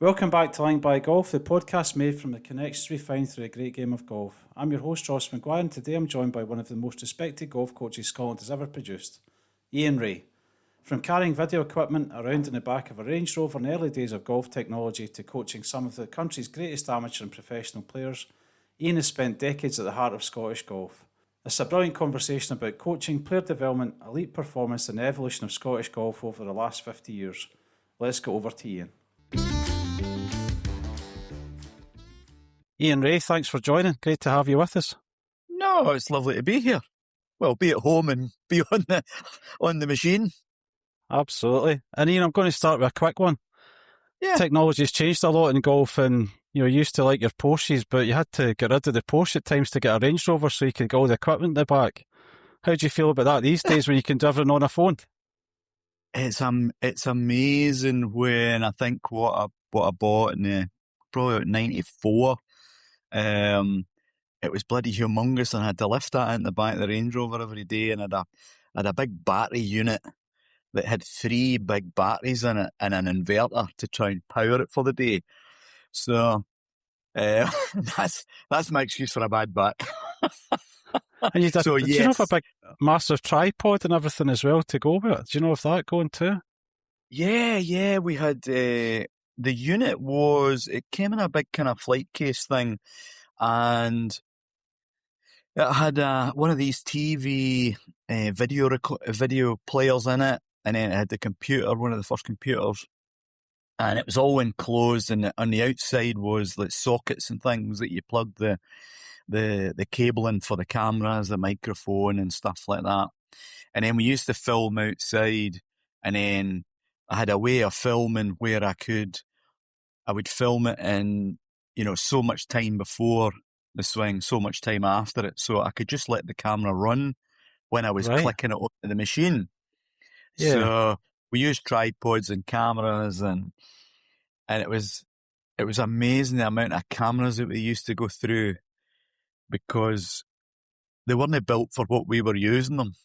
Welcome back to Lying by Golf, the podcast made from the connections we find through a great game of golf. I'm your host, Ross McGuire, and today I'm joined by one of the most respected golf coaches Scotland has ever produced, Ian Rae. From carrying video equipment around in the back of a Range Rover in the early days of golf technology to coaching some of the country's greatest amateur and professional players, Ian has spent decades at the heart of Scottish golf. It's a brilliant conversation about coaching, player development, elite performance and the evolution of Scottish golf over the last 50 years. Let's go over to Ian. Ian Rae, thanks for joining. Great to have you with us. No, it's lovely to be here. Well, be at home and be on the machine. Absolutely. And Ian, I'm going to start with a quick one. Yeah. Technology's changed a lot in golf, and you used to like your Porsches, but you had to get rid of the Porsche at times to get a Range Rover so you could get all the equipment in the back. How do you feel about that these days when you can do everything on a phone? It's amazing when I think what I bought in probably about 94. It was bloody humongous, and I had to lift that in the back of the Range Rover every day, and I had a big battery unit that had 3 big batteries in it and an inverter to try and power it for the day. So that's my excuse for a bad back. And you did, so, did yes. you have a big, massive tripod and everything as well to go with it? Do you know if that going too? Yeah, we had, the unit it came in a big kind of flight case thing, and it had one of these TV video players in it, and then it had the computer, one of the first computers, and it was all enclosed, and on the outside was like sockets and things that you plugged the cable in for the cameras, the microphone and stuff like that. And then we used to film outside, and then I had a way of filming where I would film it in, so much time before the swing, so much time after it. So I could just let the camera run when I was clicking it onto the machine. Yeah. So we used tripods and cameras, and it was amazing the amount of cameras that we used to go through, because they weren't built for what we were using them.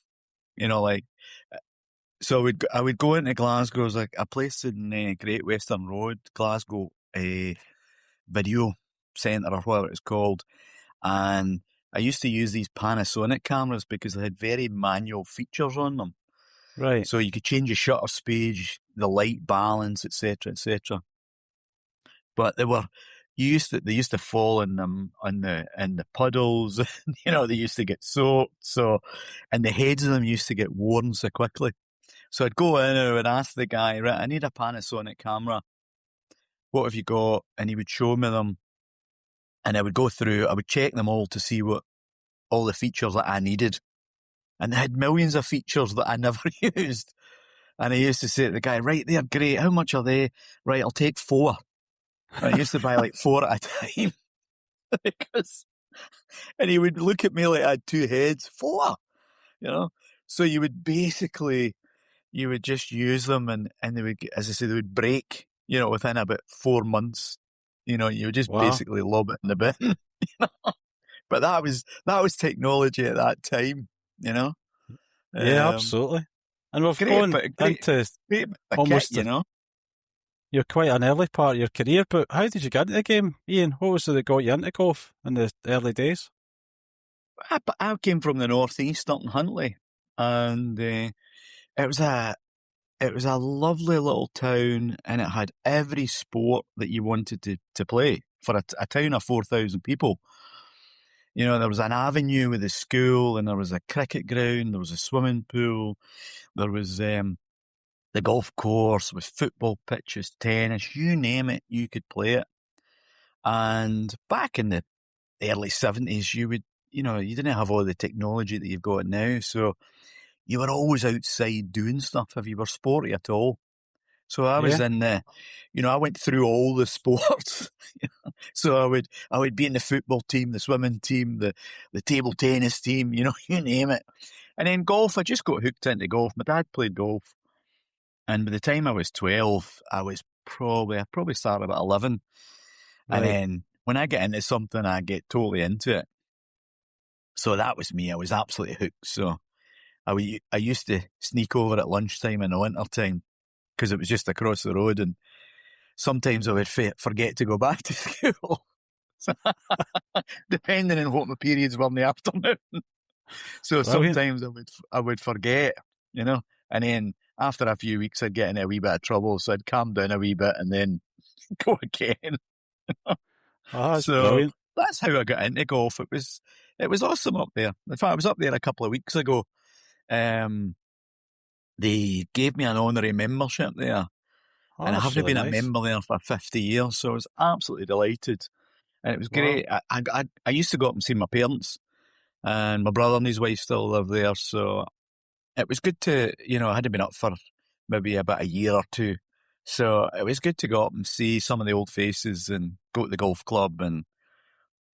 So I would go into Glasgow. It was like a place in Great Western Road, Glasgow, a video centre or whatever it's called. And I used to use these Panasonic cameras because they had very manual features on them. Right. So you could change your shutter speed, the light balance, etc., etc. But they used to fall in the puddles. They used to get soaked. So, and the heads of them used to get worn so quickly. So I'd go in and I would ask the guy, right, I need a Panasonic camera. What have you got? And he would show me them. And I would go through, I would check them all to see what all the features that I needed. And they had millions of features that I never used. And I used to say to the guy, right, they're great. How much are they? Right, I'll take 4. And I used to buy like 4 at a time. And he would look at me like I had 2 heads. 4, So you would just use them, and they would, as I say, they would break, within about 4 months. You would just basically lob it in the bin. But that was technology at that time, Yeah, absolutely. And we've gone into almost, you're quite an early part of your career, but how did you get into the game, Ian? What was it that got you into golf in the early days? I came from the northeast up in Huntly, and it was a lovely little town, and it had every sport that you wanted to play for a town of 4,000 people. There was an avenue with a school, and there was a cricket ground, there was a swimming pool, there was the golf course, with football pitches, tennis, you name it, you could play it. And back in the early 70s, you didn't have all the technology that you've got now, so you were always outside doing stuff if you were sporty at all. So I was in I went through all the sports. So I would be in the football team, the swimming team, the table tennis team, you name it. And then golf, I just got hooked into golf. My dad played golf. And by the time I was 12, I probably started at 11. Right. And then when I get into something, I get totally into it. So that was me. I was absolutely hooked. So I used to sneak over at lunchtime in the winter time, because it was just across the road, and sometimes I would forget to go back to school, depending on what my periods were in the afternoon. So Brilliant. sometimes I would forget, and then after a few weeks I'd get in a wee bit of trouble, so I'd calm down a wee bit and then go again. Oh, that's So brilliant. that's how I got into golf. It was awesome up there. In fact, I was up there a couple of weeks ago. They gave me an honorary membership there, Oh, and I that's haven't really been a nice. member there for 50 years, so I was absolutely delighted. And it was Wow. great. I used to go up and see my parents, and my brother and his wife still live there, so it was good to, I hadn't been up for maybe about a year or two, so it was good to go up and see some of the old faces and go to the golf club, and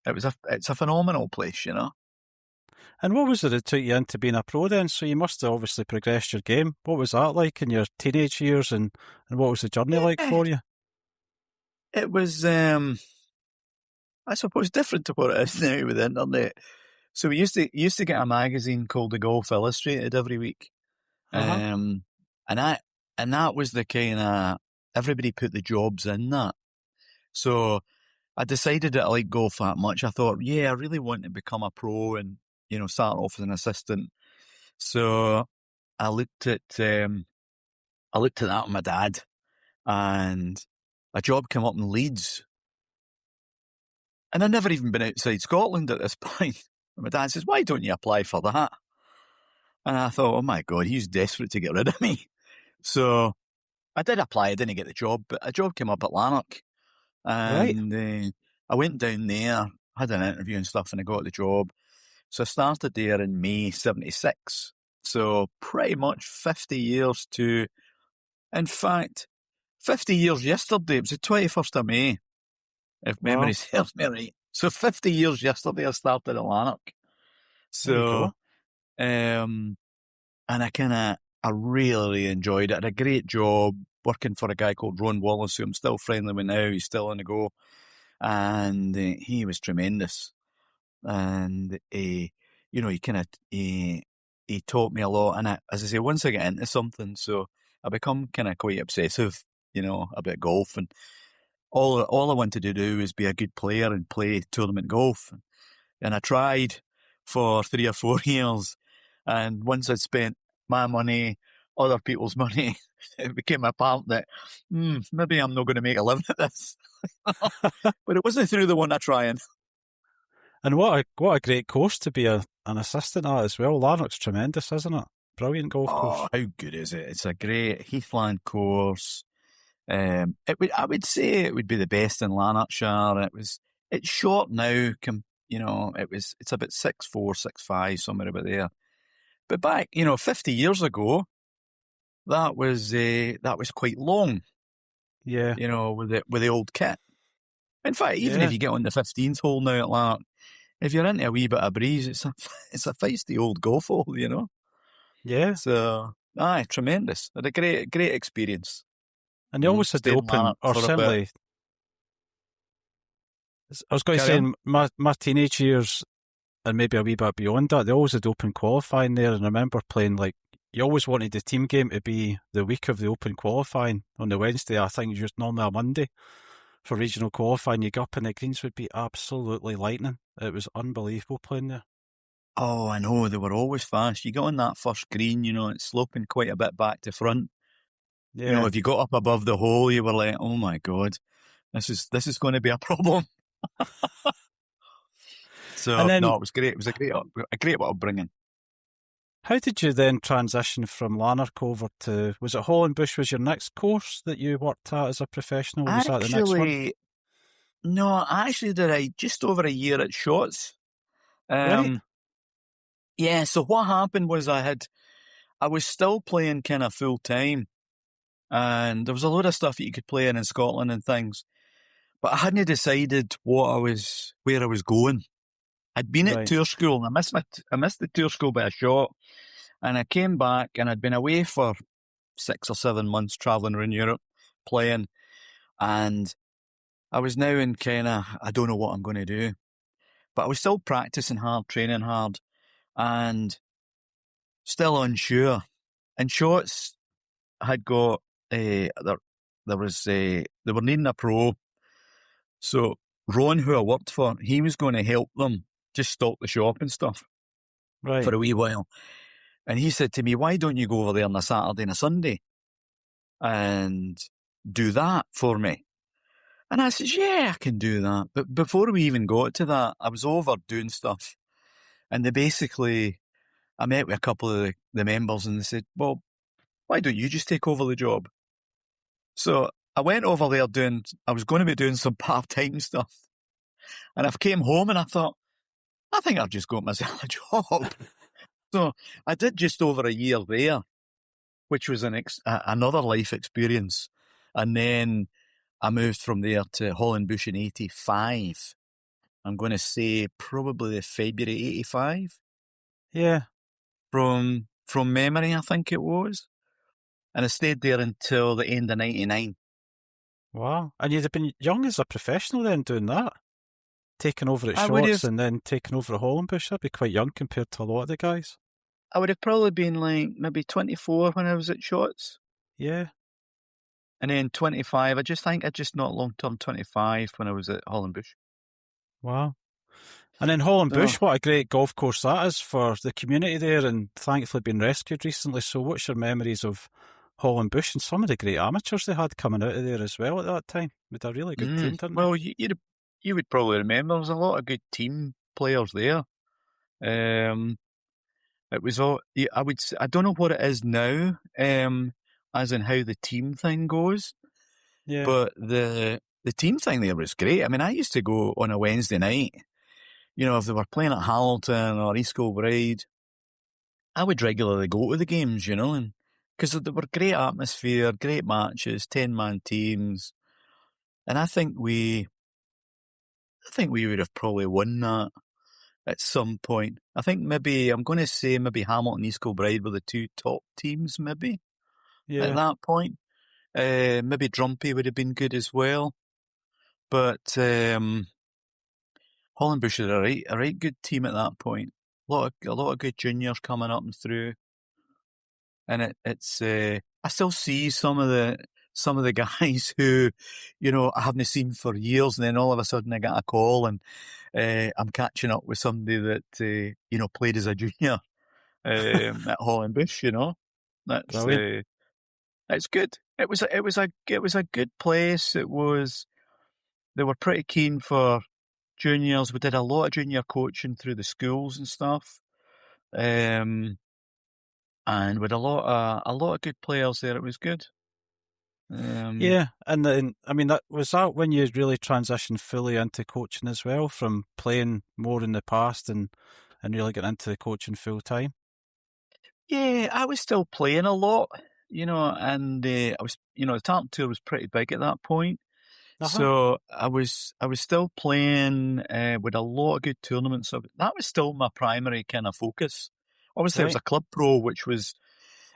it's a phenomenal place, And what was it that took you into being a pro then? So you must have obviously progressed your game. What was that like in your teenage years, and what was the journey like Yeah, for you? it was, I suppose, different to what it is now with the internet. So we used to get a magazine called The Golf Illustrated every week, Uh-huh. and that was the kind of, everybody put the jobs in that. So I decided that I liked golf that much. I thought, yeah, I really want to become a pro and start off as an assistant. So I looked at that with my dad, and a job came up in Leeds, and I'd never even been outside Scotland at this point. And my dad says, "Why don't you apply for that?" And I thought, oh my God, he's desperate to get rid of me. So I did apply. I didn't get the job, but a job came up at Lanark, Right. and I went down there, had an interview and stuff, and I got the job. So I started there in May '76. So pretty much 50 years to, in fact, 50 years yesterday. It was the 21st of May, if memory Wow. serves me right. So 50 years yesterday I started at Lanark. There you So, go. and I really enjoyed it. I had a great job working for a guy called Ron Wallace, who I'm still friendly with now. He's still on the go. And he was tremendous. And, he kind of, he taught me a lot. And as I say, once I get into something, so I become kind of quite obsessive, about golf. And all I wanted to do was be a good player and play tournament golf. And I tried for 3 or 4 years. And once I'd spent my money, other people's money, it became apparent that maybe I'm not going to make a living at this. But it wasn't through the one I trying. And what a great course to be an assistant at as well. Lanark's tremendous, isn't it? Brilliant golf course. Oh, how good is it? It's a great Heathland course. I would say it would be the best in Lanarkshire. It's short now. It's about 6'4", 6'5", somewhere about there. But back, 50 years ago, that was quite long. Yeah. With the old kit. In fact, even if Yeah. you get on the 15th hole now at Lanark, if you're into a wee bit of breeze, it's a feisty old golf hole. Yeah. So, tremendous. Had a great experience. And they always had the Stayed in open, Lanark or for a bit. certainly, I was going to Carry say on. in my teenage years, and maybe a wee bit beyond that, they always had open qualifying there. And I remember playing, like, you always wanted the team game to be the week of the open qualifying on the Wednesday. I think it was just normally a Monday for regional qualifying. You go up and the greens would be absolutely lightning. It was unbelievable playing there. Oh, I know, they were always fast. You got on that first green, it's sloping quite a bit back to front. Yeah. If you got up above the hole, you were like, oh my God, this is going to be a problem. And So, then, no, it was great. It was a great upbringing. how did you then transition from Lanark over to, was it Hollandbush was your next course that you worked at as a professional? Was that the next one? Actually, no, I actually did just over a year at Shotts. Right. Yeah, so what happened was I was still playing kind of full time, and there was a load of stuff that you could play in Scotland and things, but I hadn't decided where I was going. I'd been at Right. tour school, and I missed the tour school by a shot, and I came back, and I'd been away for 6 or 7 months traveling around Europe playing, and I was now in kind of, I don't know what I'm going to do, but I was still practicing hard, training hard, and still unsure. And Shotts had got they were needing a pro. So Ron, who I worked for, he was going to help them just stock the shop and stuff Right. for a wee while. And he said to me, why don't you go over there on a Saturday and a Sunday and do that for me? And I said, yeah, I can do that. But before we even got to that, I was over doing stuff. And I met with a couple of the members and they said, well, why don't you just take over the job? So I went over there I was going to be doing some part-time stuff. And I came home and I thought, I think I've just got myself a job. So I did just over a year there, which was another life experience. And then I moved from there to Holland-Bush in 85. I'm going to say probably February 85. Yeah. From memory, I think it was. And I stayed there until the end of 99. Wow. And you'd have been young as a professional then doing that? Taking over at Shorts and then taking over at Holland-Bush? That'd be quite young compared to a lot of the guys. I would have probably been like maybe 24 when I was at Shorts. Yeah. And then 25. I just not long-term 25 when I was at Holland-Bush. Wow. And then Holland-Bush, what a great golf course that is for the community there, and thankfully been rescued recently. So what's your memories of Holland-Bush and some of the great amateurs they had coming out of there as well at that time? With a really good team, didn't they? Well, you would probably remember there was a lot of good team players there. It was all, I don't know what it is now, as in how the team thing goes. Yeah. But the team thing there was great. I mean, I used to go on a Wednesday night, if they were playing at Hamilton or East Kilbride, I would regularly go to the games, and because they were great atmosphere, great matches, 10-man teams. And I think we would have probably won that at some point. I think I'm going to say maybe Hamilton and East Kilbride were the two top teams, maybe, at that point. Maybe Drumpy would have been good as well. But Holland-Bush is a right good team at that point. A lot of good juniors coming up and through. And it's I still see some of the guys who, I haven't seen for years, and then all of a sudden I get a call and I'm catching up with somebody that played as a junior at Holland-Bush. That's brilliant. It's good. It was a good place. They were pretty keen for juniors. We did a lot of junior coaching through the schools and stuff. And with a lot of good players there, it was good. Yeah, and then was that when you really transitioned fully into coaching as well, from playing more in the past and really getting into the coaching full time? Yeah, I was still playing a lot, and I was, the Tartan Tour was pretty big at that point. Uh-huh. So I was still playing with a lot of good tournaments. So that was still my primary kind of focus. Obviously, I was a club pro, which was,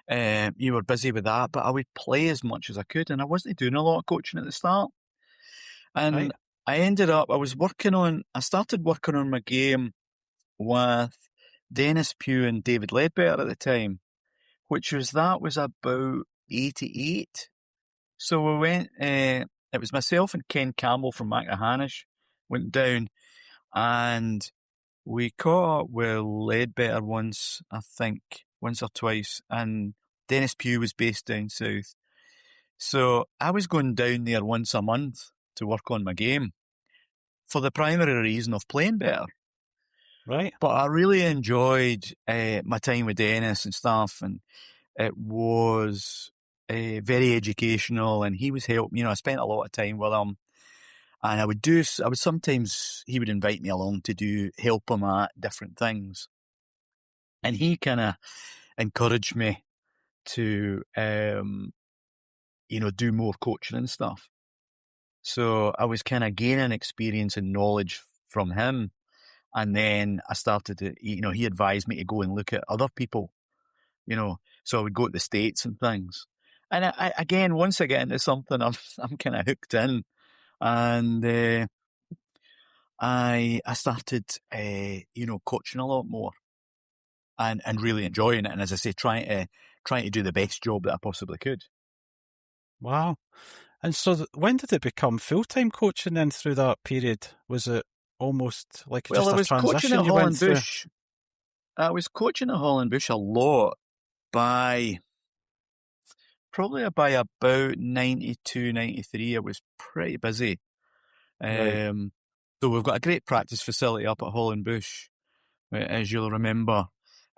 you were busy with that, but I would play as much as I could, and I wasn't doing a lot of coaching at the start. And I started working on my game with Dennis Pugh and David Ledbetter at the time, that was about 88. So we went, it was myself and Ken Campbell from Macahanish went down, and we caught up with Ledbetter once or twice, and Dennis Pugh was based down south. So I was going down there once a month to work on my game for the primary reason of playing better. Right. But I really enjoyed my time with Dennis and stuff, and it was very educational, and he was helping. I spent a lot of time with him, and sometimes he would invite me along to help him at different things, and he kind of encouraged me to do more coaching and stuff. So I was kind of gaining experience and knowledge from him, and then I started to, he advised me to go and look at other people, so I would go to the States and things. And again, once I get into something, I'm kind of hooked in, and I started, coaching a lot more, and really enjoying it. And as I say, trying to do the best job that I possibly could. Wow. And so when did it become full-time coaching then through that period? Was it almost like Well, just I a was coaching transition at you went Holland through? Bush. I was coaching at Holland Bush a lot by probably by about 92, 93. I was pretty busy. Right. So we've got a great practice facility up at Holland Bush, as you'll remember.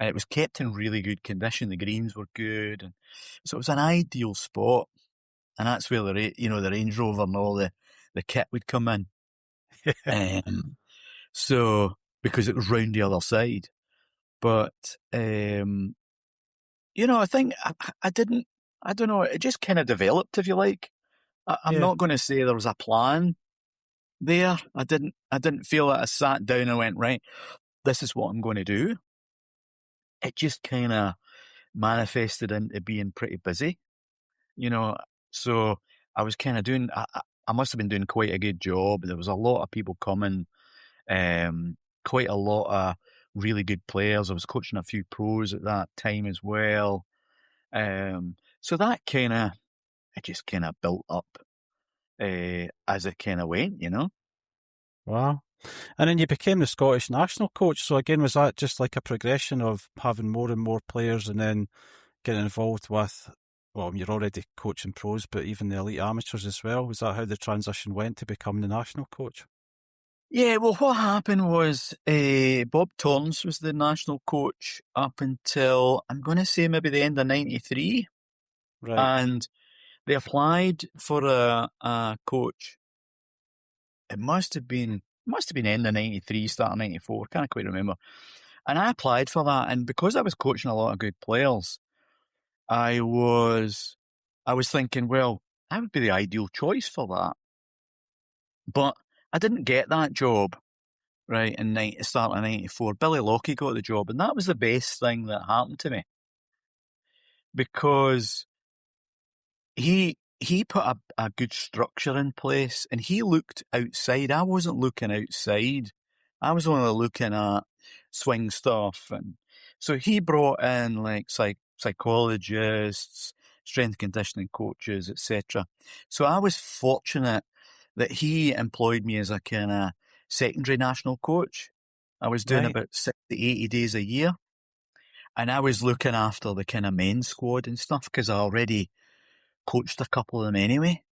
And it was kept in really good condition. The greens were good. And so it was an ideal spot. And that's where the Range Rover and all the kit would come in. So, because it was round the other side. But, I think I don't know, it just kind of developed, if you like. I'm Yeah. not going to say there was a plan there. I didn't feel that I sat down and went, right, this is what I'm going to do. It just kind of manifested into being pretty busy, so I was kind of I must have been doing quite a good job. There was a lot of people coming, quite a lot of really good players. I was coaching a few pros at that time as well. So that it just kind of built up as it kind of went, Wow. And then you became the Scottish national coach. So again, was that just like a progression of having more and more players and then getting involved with, well, you're already coaching pros, but even the elite amateurs as well? Was that how the transition went to becoming the national coach? Yeah, well, what happened was Bob Torrance was the national coach up until, I'm going to say, maybe the end of 93. Right. And they applied for a coach. It must have been end of 93, start of 94. Can't quite remember. And I applied for that. And because I was coaching a lot of good players, I was thinking, well, I would be the ideal choice for that. But I didn't get that job, right, in start of 94. Billy Lockie got the job, and that was the best thing that happened to me. Because he put a good structure in place, and he looked outside. I wasn't looking outside. I was only looking at swing stuff. And so he brought in like psychologists, strength conditioning coaches, etc. So I was fortunate that he employed me as a kind of secondary national coach. I was doing Right. about 60, 80 days a year. And I was looking after the kind of men's squad and stuff because I already coached a couple of them anyway.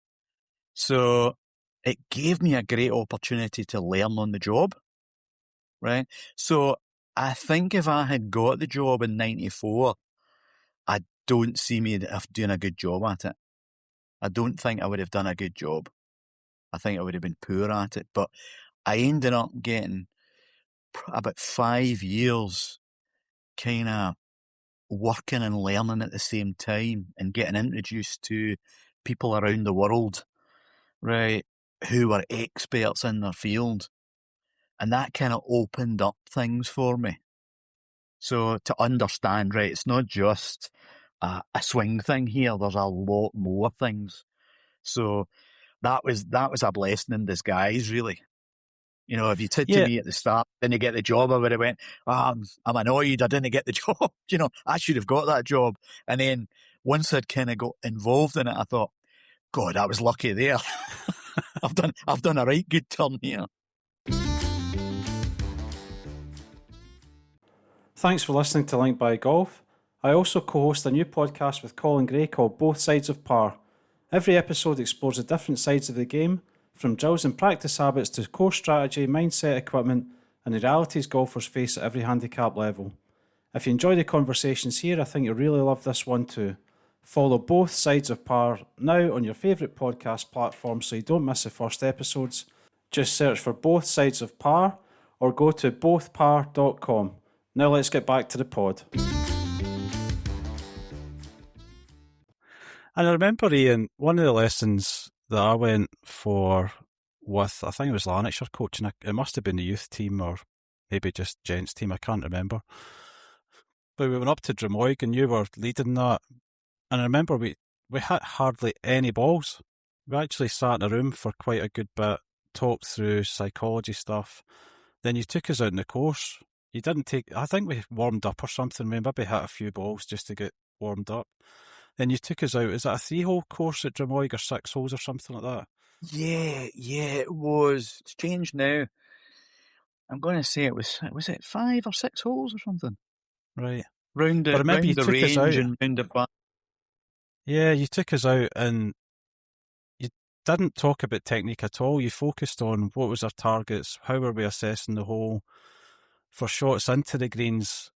So it gave me a great opportunity to learn on the job, right? So I think if I had got the job in 94, I don't see me doing a good job at it. I don't think I would have done a good job. I think I would have been poor at it. But I ended up getting about 5 years kind of working and learning at the same time and getting introduced to people around the world, right, who were experts in their field. And that kind of opened up things for me. So to understand, right, it's not just a swing thing here. There's a lot more things. So that was a blessing in disguise, really. If you said to Yeah. me at the start, didn't get the job, I would have went, I'm annoyed I didn't get the job. I should have got that job. And then once I'd kind of got involved in it, I thought, God, I was lucky there. I've done a right good turn here. Thanks for listening to Link by Golf. I also co-host a new podcast with Colin Gray called Both Sides of Par. Every episode explores the different sides of the game, from drills and practice habits to course strategy, mindset, equipment, and the realities golfers face at every handicap level. If you enjoy the conversations here, I think you'll really love this one too. Follow Both Sides of Par now on your favourite podcast platform so you don't miss the first episodes. Just search for Both Sides of Par or go to bothpar.com. Now let's get back to the pod. And I remember, Ian, one of the lessons that I went for with, I think it was Lanarkshire coaching, it must have been the youth team or maybe just gents team, I can't remember. But we went up to Drummoyne and you were leading that. And I remember we hit hardly any balls. We actually sat in a room for quite a good bit, talked through psychology stuff. Then you took us out in the course. I think we warmed up or something. We maybe hit a few balls just to get warmed up. Then you took us out. Is that a 3-hole course at Drummoyg or 6 holes or something like that? Yeah, it was. It's changed now. I'm going to say it was it 5 or 6 holes or something? Right. Round But I remember you the took us range out. and round the back. Yeah, you took us out and you didn't talk about technique at all. You focused on what was our targets, how were we assessing the hole for shots into the greens,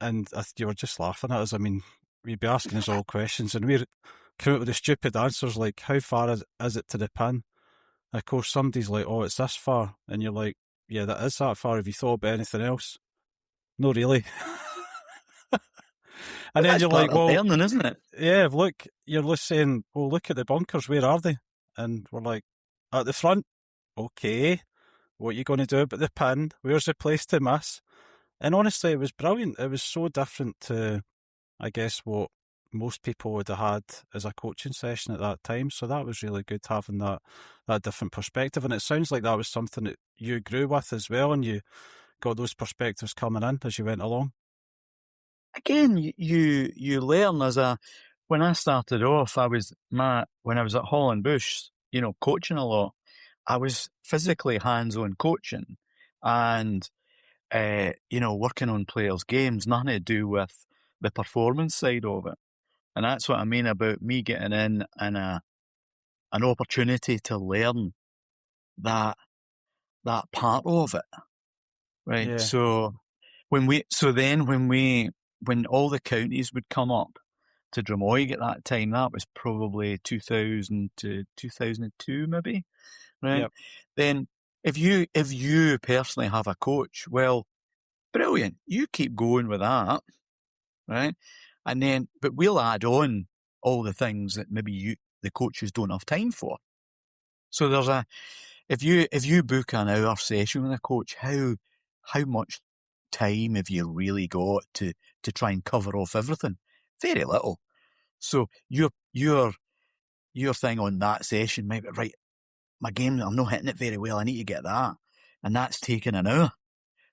and you were just laughing at us. I mean, you'd be asking us all questions, and we're coming up with the stupid answers like, how far is it to the pin? And of course, somebody's like, oh, it's this far. And you're like, yeah, that is that far. Have you thought about anything else? No, really. And But then that's you're part like, of well, learning, isn't it? yeah, look, you're just saying, well, look at the bunkers. Where are they? And we're like, at the front. Okay. What are you going to do about the pin? Where's the place to miss? And honestly, it was brilliant. It was so different to, I guess, what most people would have had as a coaching session at that time. So that was really good having that different perspective. And it sounds like that was something that you grew with as well, and you got those perspectives coming in as you went along. Again, you learn when I started off, when I was at Holland Bush, coaching a lot, I was physically hands-on coaching and, working on players' games, nothing to do with the performance side of it. And that's what I mean about me getting in and an opportunity to learn that part of it, right? Yeah. So when all the counties would come up to Drummoyg at that time, that was probably 2000 to 2002 maybe, right? Yep. Then if you personally have a coach, well, brilliant, you keep going with that, right? And then, but we'll add on all the things that maybe the coaches don't have time for. So if you book an hour session with a coach, how much time have you really got to try and cover off everything? Very little. So your thing on that session might be, right, my game, I'm not hitting it very well, I need to get that. And that's taking an hour.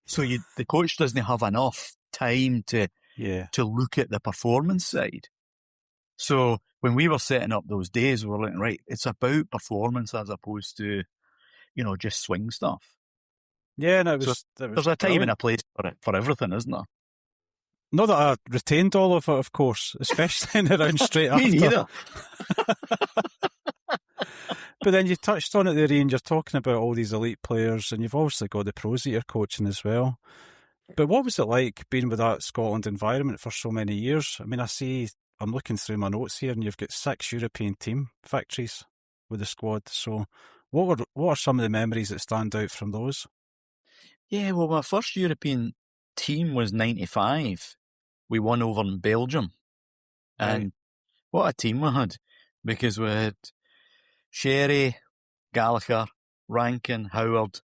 So the coach doesn't have enough time to Yeah. look at the performance side. So when we were setting up those days, we were like, right, it's about performance as opposed to, just swing stuff. Yeah, no, it So was there's a time and brilliant. a place for everything, isn't there? Not that I retained all of it, of course, especially in the round straight Me after. neither. But then you touched on it there, Ian. You're talking about all these elite players, and you've obviously got the pros that you're coaching as well. But what was it like being with that Scotland environment for so many years? I mean, I'm looking through my notes here, and you've got 6 European team victories with the squad. So, what are some of the memories that stand out from those? Yeah, well, my first European team was 95. We won over in Belgium. Right. And what a team we had. Because we had Sherry, Gallagher, Rankin, Howard,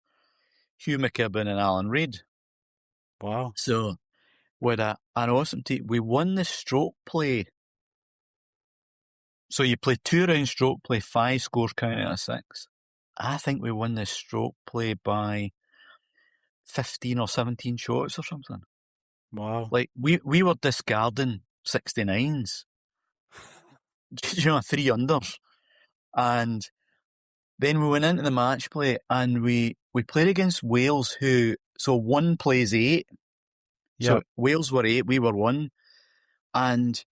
Hugh McKibben and Alan Reid. Wow. So we had an awesome team. We won the stroke play. So you play 2 round stroke play, 5 scores count out of 6. I think we won the stroke play by 15 or 17 shots or something. Wow. Like, we were discarding 69s, 3 unders. And then we went into the match play and we played against Wales so 1 plays 8. Yep. So Wales were 8, we were 1. And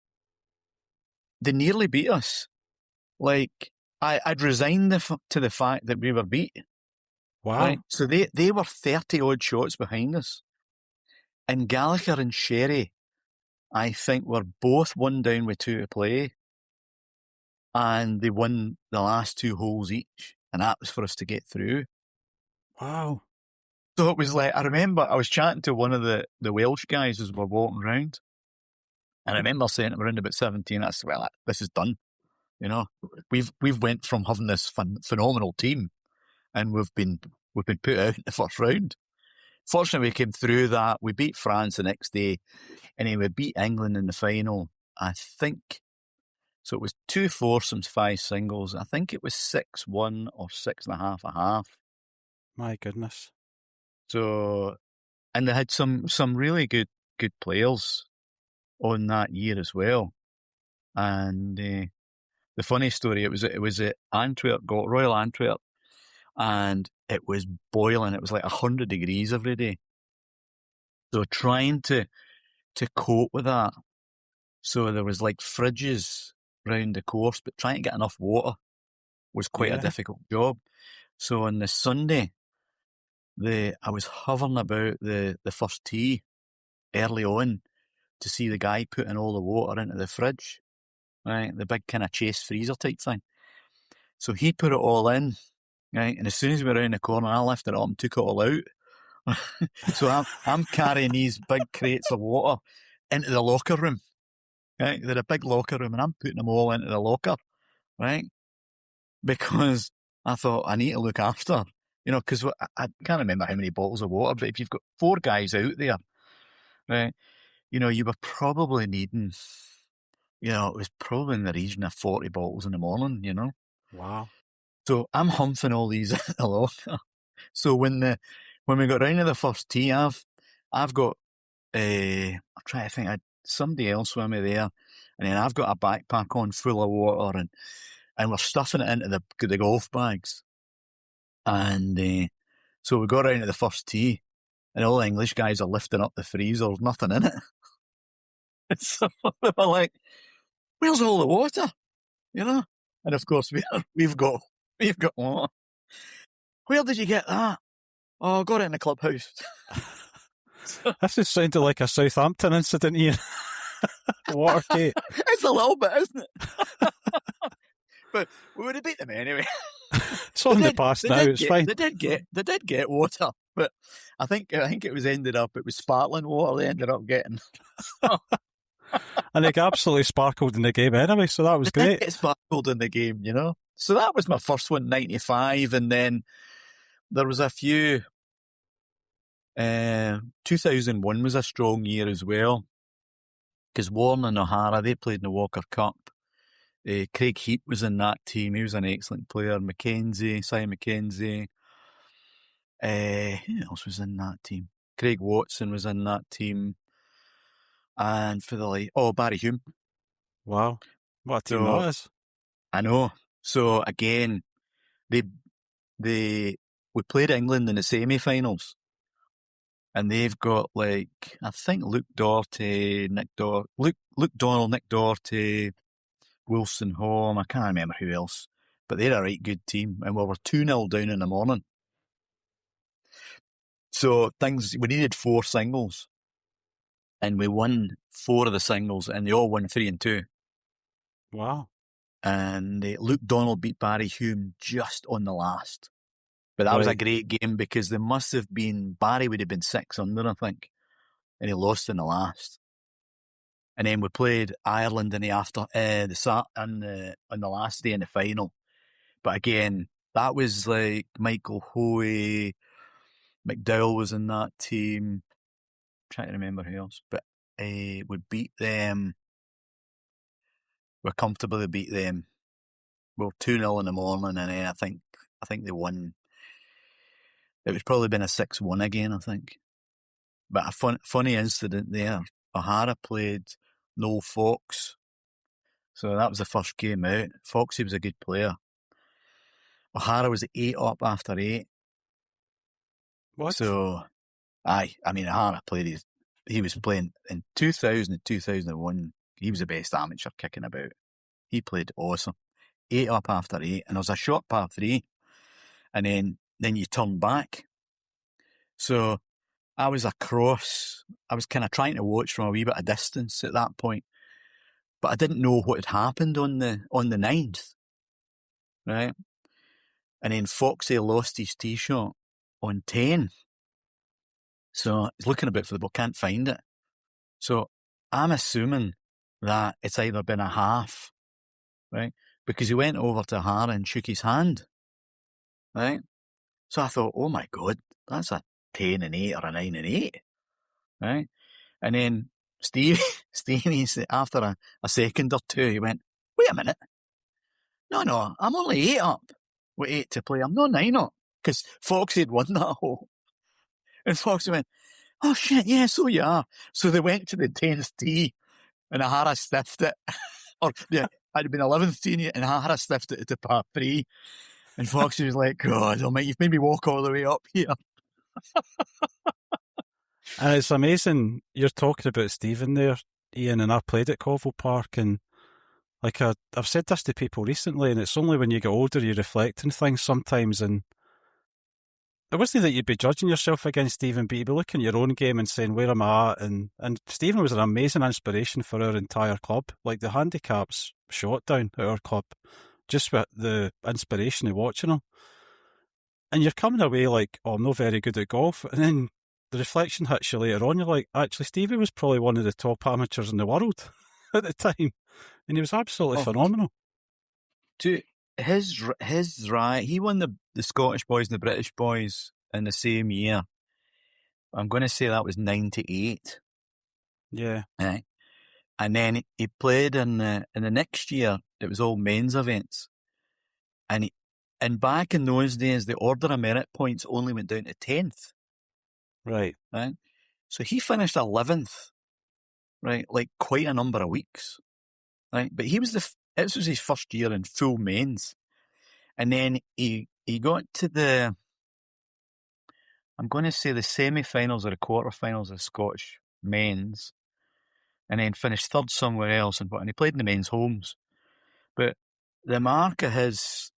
they nearly beat us. Like, I'd resigned to the fact that we were beat. Wow. Right? So they were 30 odd shots behind us. And Gallagher and Sherry, I think, were both 1 down with 2 to play. And they won the last 2 holes each. And that was for us to get through. Wow. So it was like, I remember I was chatting to one of the Welsh guys as we were walking around. And I remember saying around about 17, I said, well, this is done. We've went from having this phenomenal team and we've been put out in the first round. Fortunately, we came through that. We beat France the next day, and then we beat England in the final. I think so. It was 2 foursomes, 5 singles. I think it was 6-1 or 6.5-1/2. My goodness. So, and they had some really good players on that year as well. And the funny story, it was at Antwerp, got Royal Antwerp, and it was boiling. It was like 100 degrees every day. So trying to cope with that. So there was like fridges round the course, but trying to get enough water was quite a difficult job. So on the Sunday, I was hovering about the first tee early on to see the guy putting all the water into the fridge, right? The big kind of chase freezer type thing. So he put it all in, right? And as soon as we were around the corner, I lifted it up and took it all out. So I'm carrying these big crates of water into the locker room, right? They're a big locker room, and I'm putting them all into the locker, right? Because I thought I need to look after, because I can't remember how many bottles of water, but if you've got 4 guys out there, right, you were probably needing, it was probably in the region of 40 bottles in the morning, Wow. So I'm humping all these in the locker. So when we got round to the first tee, I've got I'm trying to think, I had somebody else with me there, and then I've got a backpack on full of water, and we're stuffing it into the golf bags. And so we got round to the first tee, and all the English guys are lifting up the freezer, there's nothing in it. So we were like, where's all the water? And of course we've got water. Where did you get that? Oh, I got it in the clubhouse. This is sounding like a Southampton incident, Ian. Watergate. It's a little bit, isn't it? But we would have beat them anyway. It's all in the past now. It's fine. They did get water, but I think it was sparkling water they ended up getting. And it absolutely sparkled in the game anyway, so that was great. It sparkled in the game, So that was my first one, 95, and then there was a few. 2001 was a strong year as well, because Warren and O'Hara, they played in the Walker Cup. Craig Heap was in that team. He was an excellent player. Simon McKenzie. Who else was in that team? Craig Watson was in that team. And for Barry Hume. Wow. What a team that is. I know. So again, we played England in the semi-finals. And they've got I think Luke Donald, Nick Doherty, Wilson Home, I can't remember who else. But they're a right good team. And we were 2-0 down in the morning. So we needed 4 singles. And we won 4 of the singles, and they all won 3 and 2. Wow. And Luke Donald beat Barry Hume just on the last. But that was a great game, because there must have been, Barry would have been 6 under, I think. And he lost in the last. And then we played Ireland on the last day in the final. But again, that was like Michael Hoey, McDowell was in that team. I'm trying to remember who else. But we beat them. We comfortably beat them. We were 2-0 in the morning, and then I think they won. It would probably been a 6-1 again, I think. But a funny incident there. O'Hara played Noel Fox. So that was the first game out. Foxy was a good player. O'Hara was 8 up after 8. What? So, O'Hara played he was playing in 2000 and 2001. He was the best amateur kicking about. He played awesome. 8 up after 8. And there was a short par 3. And then you turn back. So I was across. I was kind of trying to watch from a wee bit of distance at that point, but I didn't know what had happened on the 9th, right? And then Foxy lost his tee shot on 10. So he's looking a bit for the ball, can't find it. So I'm assuming that it's either been a half, right? Because he went over to O'Hara and shook his hand, right? So I thought, oh my God, that's a 10 and 8 or a 9 and 8, right? And then Stevie after a second or two, he went, wait a minute. No, I'm only 8 up with 8 to play. I'm not 9 up, because Foxy had won that hole. And Foxy went, oh shit, yeah, so you are. So they went to the 10th tee, and O'Hara stiffed it. Or, yeah, I'd have been 11th team and Hara stiffed it to par 3. And Foxy was like, God, mate, you've made me walk all the way up here. And it's amazing you're talking about Stephen there, Ian, and I played at Colville Park, and like I've said this to people recently, and it's only when you get older you reflect on things sometimes, and it wasn't that you'd be judging yourself against Stephen, but you'd be looking at your own game and saying, where am I at? And Stephen was an amazing inspiration for our entire club. Like the handicaps shot down at our club, just with the inspiration of watching him. And you're coming away like, oh, I'm not very good at golf. And then the reflection hits you later on. You're like, actually, Stevie was probably one of the top amateurs in the world at the time. And he was absolutely phenomenal. His right, he won the Scottish boys and the British boys in the same year. I'm going to say that was 98. Yeah. Right. And then he played in the next year, it was all men's events. And back in those days, the order of merit points only went down to 10th. Right. Right. So he finished 11th, right? Like quite a number of weeks. Right. But he was this was his first year in full men's. And then he got to I'm going to say the semi-finals or the quarter-finals of Scottish men's, and then finished third somewhere else, and he played in the men's homes. But the mark of his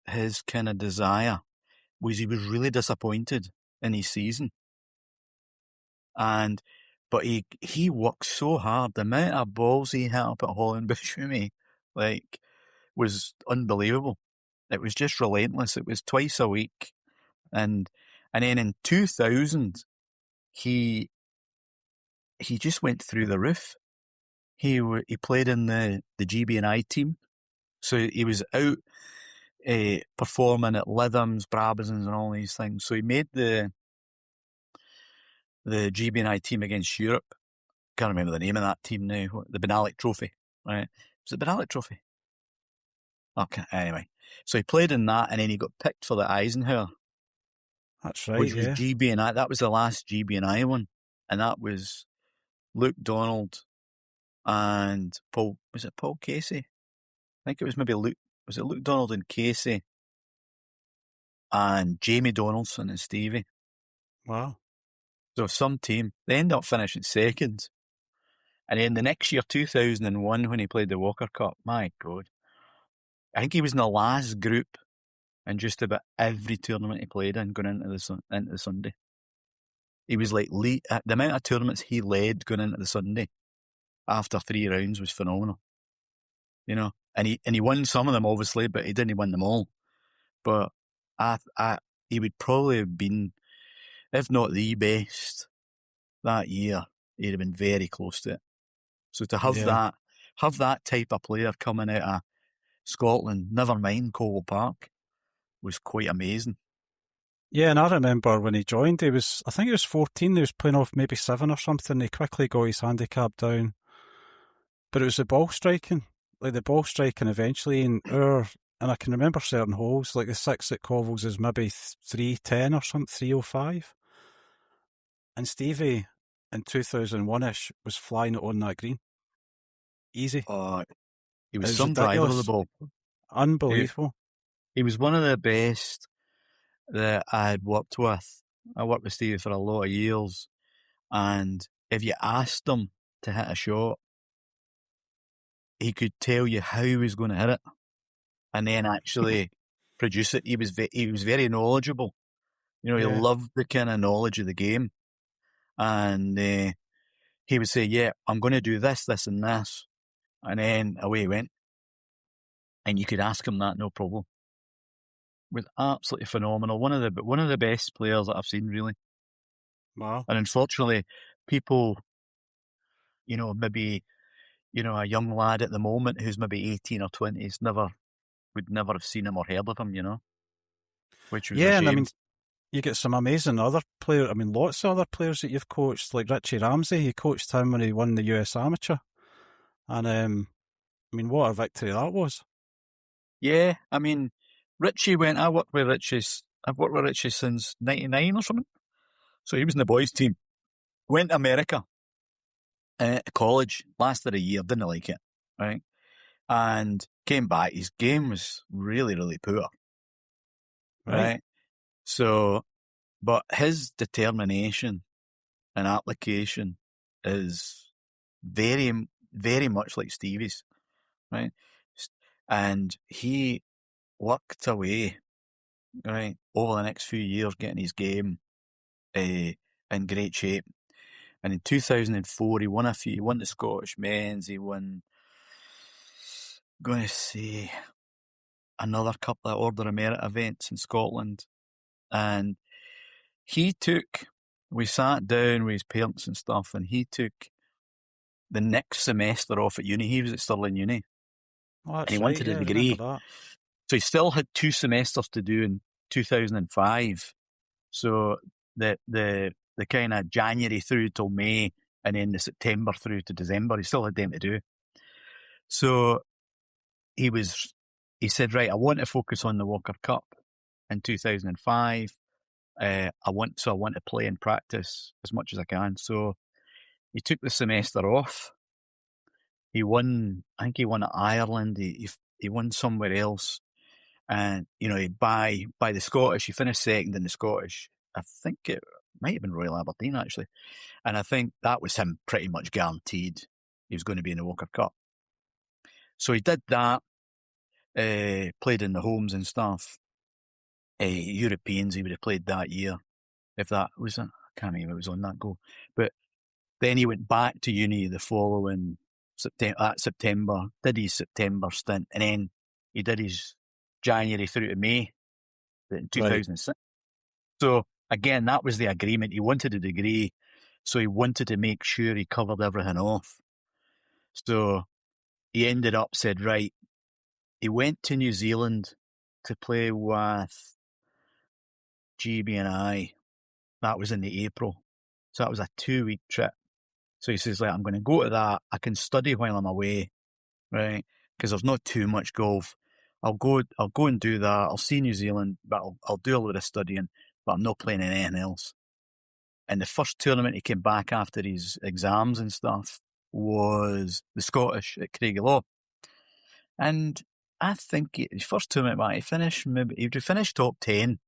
kind of desire was he was really disappointed in his season. But he worked so hard. The amount of balls he hit up at Hollandbush with me, like, was unbelievable. It was just relentless. It was twice a week. And then in 2000, he just went through the roof. He played in the GB&I team. So he was out performing at Lythams, Brabazons and all these things. So he made the GB&I team against Europe. Can't remember the name of that team now. The Benalik Trophy, right? Was it the Benalik Trophy? Okay, anyway. So he played in that, and then he got picked for the Eisenhower. That's right, which was yeah. GB&I. That was the last GB&I one. And that was Luke Donald and Paul. Was it Paul Casey? I think it was maybe Luke. Was it Luke Donald and Casey? And Jamie Donaldson and Stevie. Wow. So some team. They ended up finishing second. And then the next year, 2001, when he played the Walker Cup, my God. I think he was in the last group in just about every tournament he played in going into the Sunday. He was like, the amount of tournaments he led going into the Sunday after 3 rounds was phenomenal. You know, and he won some of them, obviously, but he didn't win them all. But he would probably have been, if not the best that year, he'd have been very close to it. So to have that type of player coming out of Scotland, never mind Colville Park, was quite amazing. Yeah, and I remember when he joined, I think he was 14, he was playing off maybe 7 or something, he quickly got his handicap down. But it was the ball striking, eventually, and I can remember certain holes, like the 6 at Covels is maybe 310 or something, 305. And Stevie, in 2001-ish, was flying it on that green. Easy. He was some driver of the ball. Unbelievable. He was one of the best that I had worked with. I worked with Stevie for a lot of years, and if you asked him to hit a shot, he could tell you how he was going to hit it, and then actually produce it. He was very knowledgeable. You know, he loved the kind of knowledge of the game, and he would say, "Yeah, I'm going to do this, this, and this," and then away he went. And you could ask him that, no problem. Was absolutely phenomenal. One of the best players that I've seen, really. Wow. And unfortunately, people, you know, maybe, you know, a young lad at the moment who's maybe 18 or 20 would never have seen him or heard of him, you know, which was a shame. And I mean, you get some amazing other players. I mean, lots of other players that you've coached, like Richie Ramsay. You coached him when he won the US Amateur. And, I mean, what a victory that was. Yeah, I mean, I've worked with Richie since 99 or something. So he was in the boys' team. Went to America, college, lasted a year, didn't like it, right? and came back. His game was really, really poor, right? So, but his determination and application is very, very much like Stevie's, right? And he worked away, right, over the next few years, getting his game in great shape. And in 2004, he won a few. He won the Scottish Men's. He won, going to say, another couple of Order of Merit events in Scotland. And we sat down with his parents and stuff, and he took the next semester off at uni. He was at Stirling Uni. Oh, that's And he right. wanted Yeah, a I remember degree. that. So he still had 2 semesters to do in 2005. So the kind of January through till May, and then the September through to December, he still had them to do. So he said, right, I want to focus on the Walker Cup in 2005. I want to play and practice as much as I can. So he took the semester off. He won, I think he won at Ireland. He won somewhere else. And, by the Scottish, he finished second in the Scottish. I think it might have been Royal Aberdeen, actually. And I think that was him pretty much guaranteed he was going to be in the Walker Cup. So he did that, played in the homes and stuff. Europeans he would have played that year. If that was, I can't remember if it was on that go. But then he went back to uni the following September, did his September stint, and then he did his January through to May in 2006. So again, that was the agreement. He wanted a degree, so he wanted to make sure he covered everything off. So he ended up said, right, he went to New Zealand to play with GB&I. That was in the April. So that was a 2-week trip. So he says, like, I'm going to go to that. I can study while I'm away, right? Because there's not too much golf. I'll go and do that. I'll see New Zealand, but I'll do a lot of studying, but I'm not playing in anything else. And the first tournament he came back after his exams and stuff was the Scottish at Craigielaw. And I think his first tournament back, he'd finished top 10,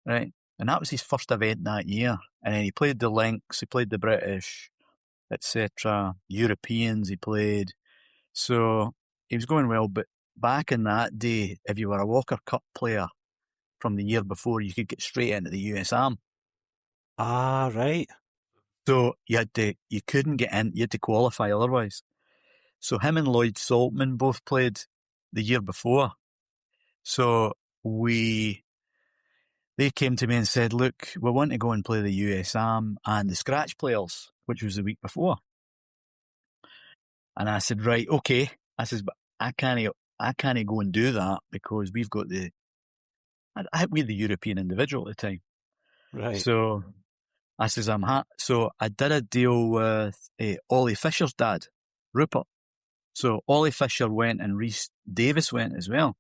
right? And that was his first event that year. And then he played the Lynx, he played the British, etc. Europeans he played. So he was going well. But back in that day, if you were a Walker Cup player from the year before, you could get straight into the US Arm. Ah, right. So you couldn't get in, you had to qualify otherwise. So him and Lloyd Saltman both played the year before. So they came to me and said, look, we want to go and play the US Arm and the scratch players, which was the week before. And I said, right, okay. I says, but I can't go and do that because we've got we had the European individual at the time. Right. So I says, so I did a deal with Ollie Fisher's dad, Rupert. So Ollie Fisher went and Rhys Davis went as well,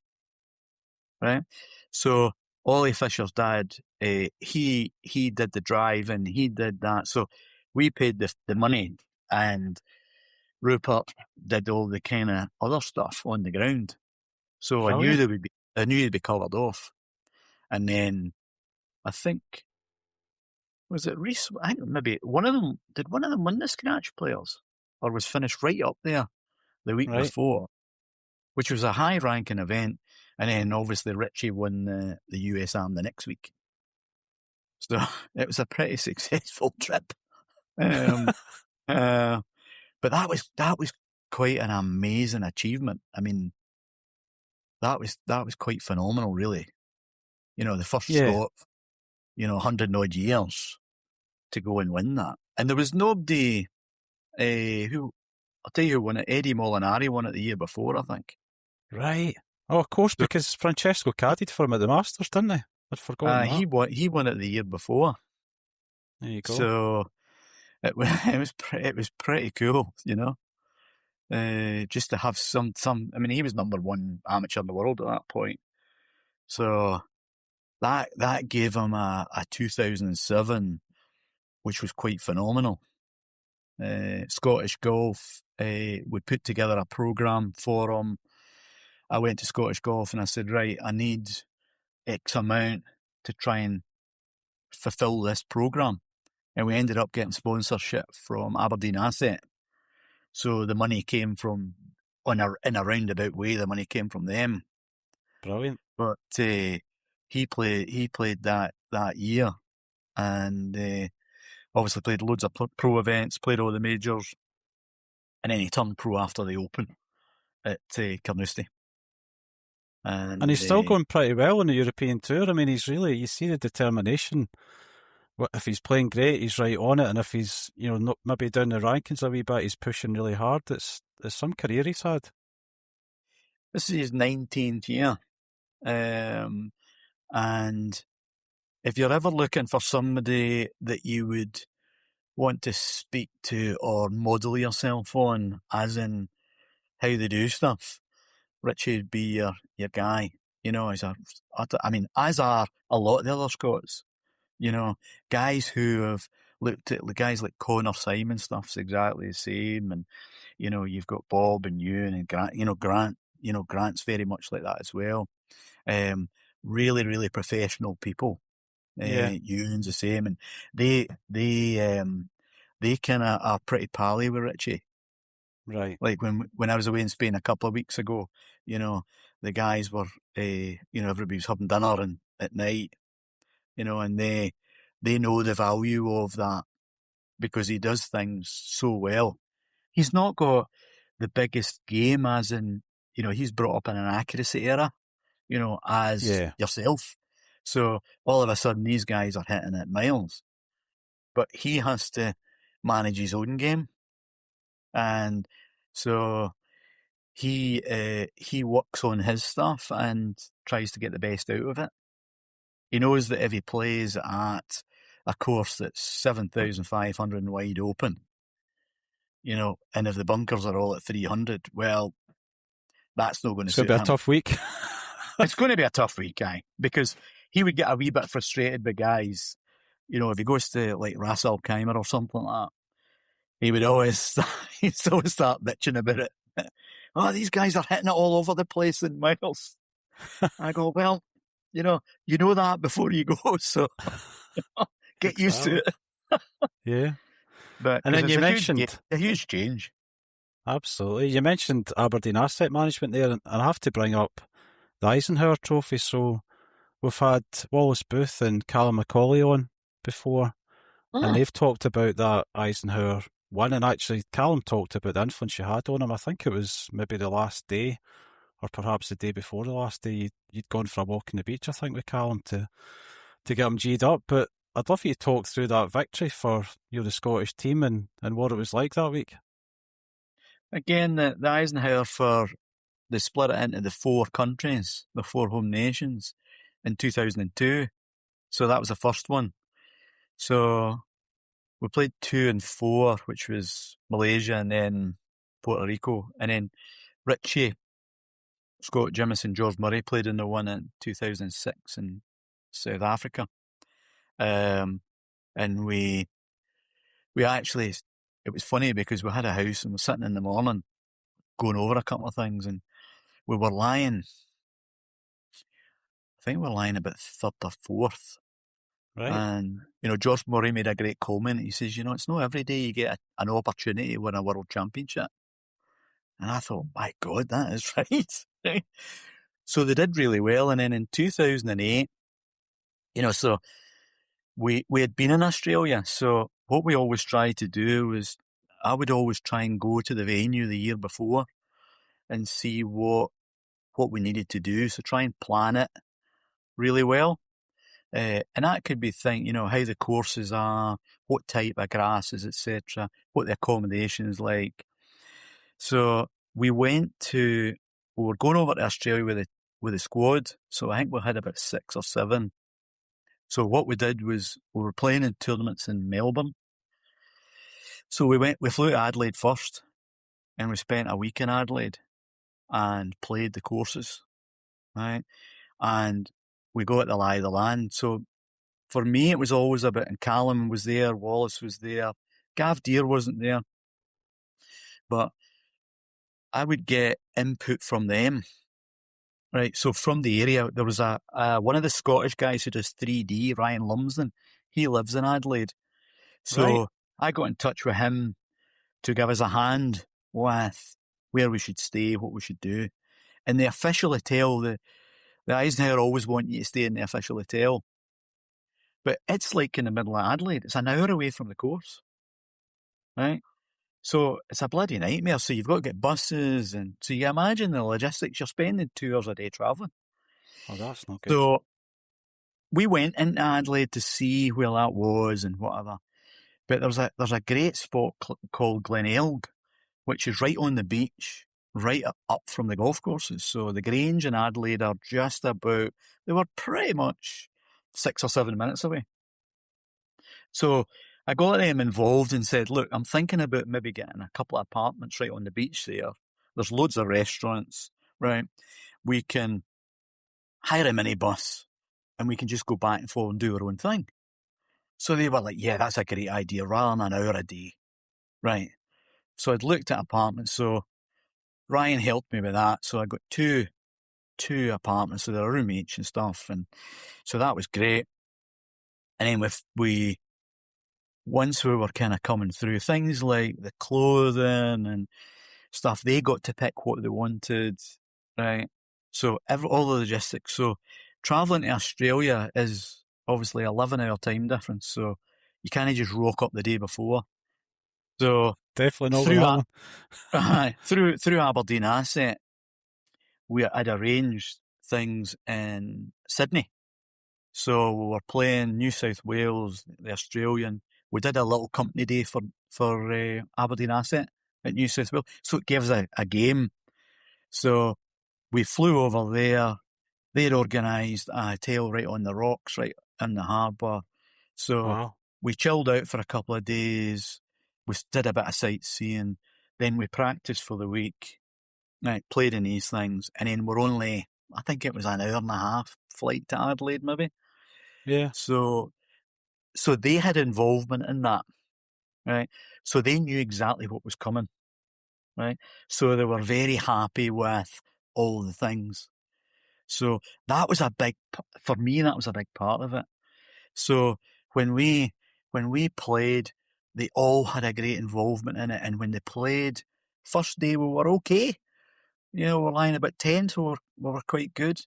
right? So Ollie Fisher's dad, he did the drive and he did that. So we paid the money and Rupert did all the kind of other stuff on the ground. So Brilliant. I knew he'd be covered off. And then I think, was it Rhys? I think maybe one of them win the scratch players or was finished right up there the week before, which was a high ranking event. And then obviously Richie won the US Arm the next week. So it was a pretty successful trip. But that was quite an amazing achievement. I mean, that was quite phenomenal, really. The first Scot, 100 odd years to go and win that. And there was nobody I'll tell you who won it. Eddie Molinari won it the year before, I think. Right. Oh, of course, because Francesco caddied for him at the Masters, didn't he? I'd forgotten that. He won it the year before. There you go. So it was pretty cool, just to have some. I mean, he was number one amateur in the world at that point. So that gave him a 2007, which was quite phenomenal. Scottish Golf. We put together a programme for him. I went to Scottish Golf and I said, right, I need X amount to try and fulfil this programme. And we ended up getting sponsorship from Aberdeen Asset. So the money came from, in a roundabout way, the money came from them. Brilliant. But he played that year, and obviously played loads of pro events, played all the majors, and then he turned pro after the Open at Carnoustie. And he's still going pretty well on the European Tour. I mean, he's really, you see the determination. If he's playing great, he's right on it. And if he's, not maybe down the rankings a wee bit, he's pushing really hard. It's some career he's had. This is his 19th year. And if you're ever looking for somebody that you would want to speak to or model yourself on, as in how they do stuff, Richie would be your guy. As are a lot of the other Scots. Guys who have looked at guys like Connor Simon, stuff's exactly the same, and you've got Bob and Ewan and Grant. Grant's very much like that as well. Really, really professional people. Yeah. Ewan's the same, and they kind of are pretty pally with Richie. Right. Like when I was away in Spain a couple of weeks ago, the guys were, everybody was having dinner and at night, and they know the value of that because he does things so well. He's not got the biggest game, as in, he's brought up in an accuracy era, as yourself. So all of a sudden these guys are hitting it miles, but he has to manage his own game. And so he works on his stuff and tries to get the best out of it. He knows that if he plays at a course that's 7,500 and wide open, and if the bunkers are all at 300, well, that's not going to suit him. It's going to be a tough week. It's going to be a tough week, guy, because he would get a wee bit frustrated with guys. If he goes to like Ras Al Khaimah or something like that, he would always start bitching about it. Oh, these guys are hitting it all over the place in miles. I go, well, you know that before you go, so get used to it. Yeah. But and then you mentioned a huge change. Absolutely. You mentioned Aberdeen Asset Management there, and I have to bring up the Eisenhower Trophy. So we've had Wallace Booth and Callum Macaulay on before, and they've talked about that Eisenhower one. And actually, Callum talked about the influence you had on him. I think it was maybe the last day, or perhaps the day before the last day. You'd gone for a walk on the beach, I think, with Callum to get him G'd up. But I'd love you to talk through that victory for the Scottish team and what it was like that week. Again, the Eisenhower they split it into the 4 countries, the 4 home nations in 2002. So that was the first one. So we played 2 and 4, which was Malaysia and then Puerto Rico. And then Richie, Scott Jimison, George Murray played in the one in 2006 in South Africa. And we actually, it was funny because we had a house and we're sitting in the morning going over a couple of things, and we were lying, I think we were lying about 3rd or 4th. Right. And, George Murray made a great comment. He says, it's not every day you get an opportunity to win a world championship. And I thought, my God, that is right. So they did really well. And then in 2008, so we had been in Australia. So what we always tried to do was, I would always try and go to the venue the year before and see what we needed to do. So try and plan it really well. And that could be how the courses are, what type of grasses, etc., what the accommodation is like. So we were going over to Australia with the squad. So I think we had about 6 or 7. So what we did was we were playing in tournaments in Melbourne. So we flew to Adelaide first, and we spent a week in Adelaide and played the courses, right? And we got the lie of the land. So for me, it was always about, and Callum was there, Wallace was there, Gav Deere wasn't there, but I would get input from them. Right, so from the area, there was one of the Scottish guys who does 3D, Ryan Lumsden. He lives in Adelaide. So Right. I got in touch with him to give us a hand with where we should stay, what we should do. And the official hotel, the Eisenhower always want you to stay in the official hotel. But it's like in the middle of Adelaide. It's an hour away from the course. Right? So it's a bloody nightmare. So you've got to get buses. And so you imagine the logistics. You're spending 2 hours a day travelling. Oh, that's not good. So we went into Adelaide to see where that was and whatever. But there's a great spot called Glenelg, which is right on the beach, right up from the golf courses. So the Grange and Adelaide are just about, they were pretty much 6 or 7 minutes away. So I got them involved and said, look, I'm thinking about maybe getting a couple of apartments right on the beach there. There's loads of restaurants, right? We can hire a minibus and we can just go back and forth and do our own thing. So they were like, yeah, that's a great idea, rather than an hour a day. Right. So I'd looked at apartments. So Ryan helped me with that. So I got two apartments, so they're a room each and stuff. And so that was great. And then once we were kind of coming through things like the clothing and stuff, they got to pick what they wanted. Right. So all the logistics. So traveling to Australia is obviously 11-hour time difference. So you can't just rock up the day before. So Definitely not with that one. through Aberdeen Asset, I'd arranged things in Sydney. So we were playing New South Wales, the Australian. We did a little company day for Aberdeen Asset at New South Wales. So it gave us a game. So we flew over there. They'd organised a hotel right on the rocks, right in the harbour. So Wow. we chilled out for a couple of days. We did a bit of sightseeing. Then we practiced for the week. Right, played in these things. And then we're only, I think it was an hour and a half flight to Adelaide, maybe. Yeah. So they had involvement in that, right? So they knew exactly what was coming, right? So they were very happy with all the things. So that was for me, that was a big part of it. So when we played, they all had a great involvement in it. And when they played, first day we were okay. You know, we're lying about 10, so we were quite good.